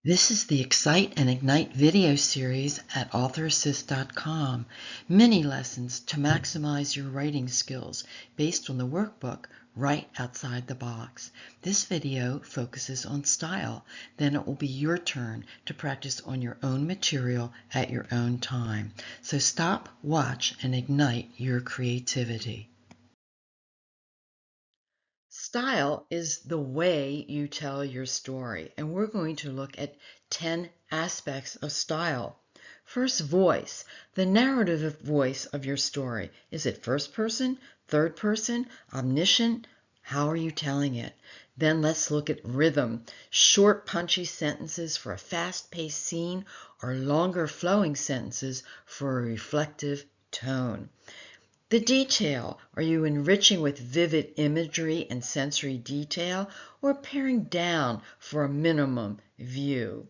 This is the Excite and Ignite video series at AuthorAssist.com. Mini lessons to maximize your writing skills based on the workbook right outside the box. This video focuses on style. Then it will be your turn to practice on your own material at your own time. So stop, watch, and ignite your creativity. Style is the way you tell your story, and we're going to look at 10 aspects of style. First, voice. The narrative voice of your story. Is it first person, third person, omniscient? How are you telling it? Then let's look at rhythm. Short, punchy sentences for a fast-paced scene or longer flowing sentences for a reflective tone. The detail. Are you enriching with vivid imagery and sensory detail, or paring down for a minimum view?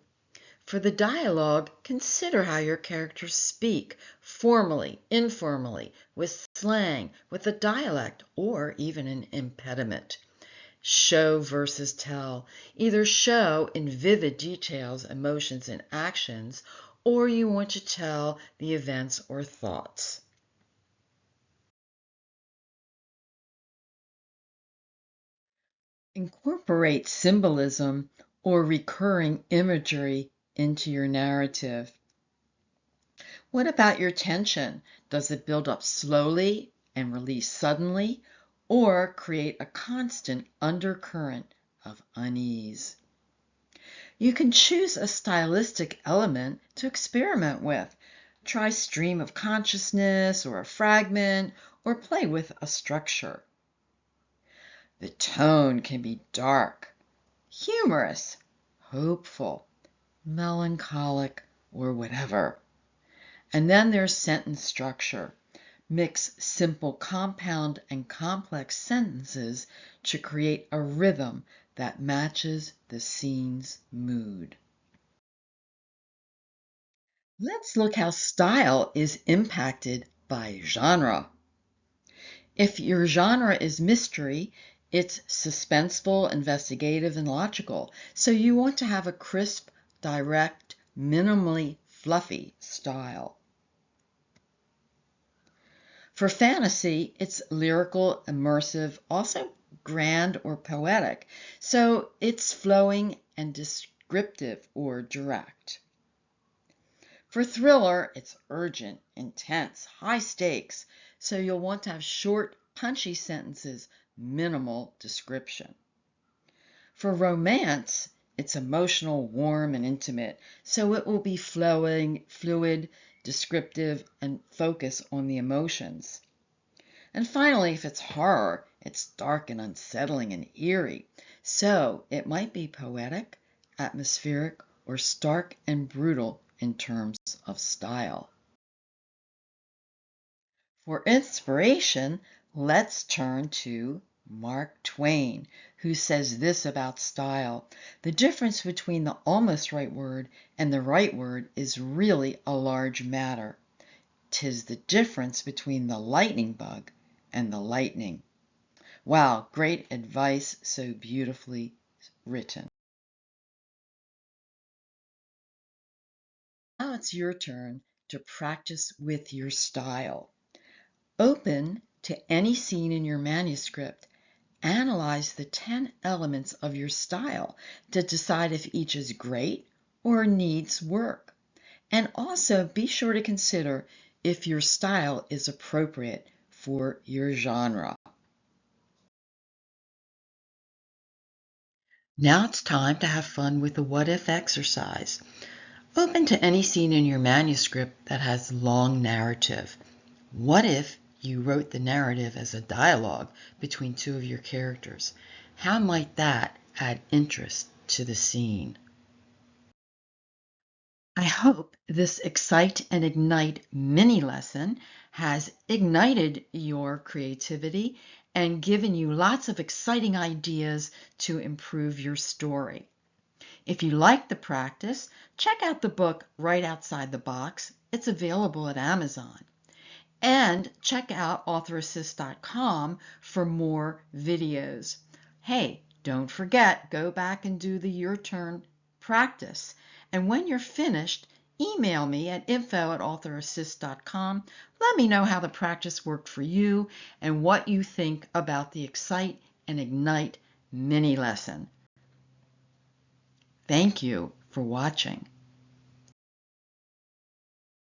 For the dialogue, consider how your characters speak, formally, informally, with slang, with a dialect, or even an impediment. Show versus tell. Either show in vivid details, emotions, and actions, or you want to tell the events or thoughts. Incorporate symbolism or recurring imagery into your narrative. What about your tension? Does it build up slowly and release suddenly, or create a constant undercurrent of unease? You can choose a stylistic element to experiment with. Try stream of consciousness or a fragment, or play with a structure. The tone can be dark, humorous, hopeful, melancholic, or whatever. And then there's sentence structure. Mix simple compound and complex sentences to create a rhythm that matches the scene's mood. Let's look how style is impacted by genre. If your genre is mystery, it's suspenseful, investigative, and logical. So you want to have a crisp, direct, minimally fluffy style. For fantasy, it's lyrical, immersive, also grand or poetic. So it's flowing and descriptive or direct. For thriller, it's urgent, intense, high stakes, so you'll want to have short, punchy sentences, minimal description. For romance, it's emotional, warm, and intimate, so it will be flowing, fluid, descriptive, and focus on the emotions. And finally, if it's horror, it's dark and unsettling and eerie, so it might be poetic, atmospheric, or stark and brutal in terms of style. For inspiration, let's turn to Mark Twain, who says this about style. The difference between the almost right word and the right word is really a large matter. 'Tis the difference between the lightning bug and the lightning. Wow, great advice, so beautifully written. Now it's your turn to practice with your style. Open to any scene in your manuscript. Analyze the 10 elements of your style to decide if each is great or needs work. And also be sure to consider if your style is appropriate for your genre. Now it's time to have fun with the what if exercise. Open to any scene in your manuscript that has long narrative. What if you wrote the narrative as a dialogue between two of your characters? How might that add interest to the scene? I hope this Excite and Ignite mini lesson has ignited your creativity and given you lots of exciting ideas to improve your story. If you like the practice, check out the book right outside the box. It's available at Amazon. And check out AuthorAssist.com for more videos. Hey, don't forget, go back and do the Your Turn practice. And when you're finished, email me at info@authораssist.com. Let me know how the practice worked for you and what you think about the Excite and Ignite mini lesson. Thank you for watching.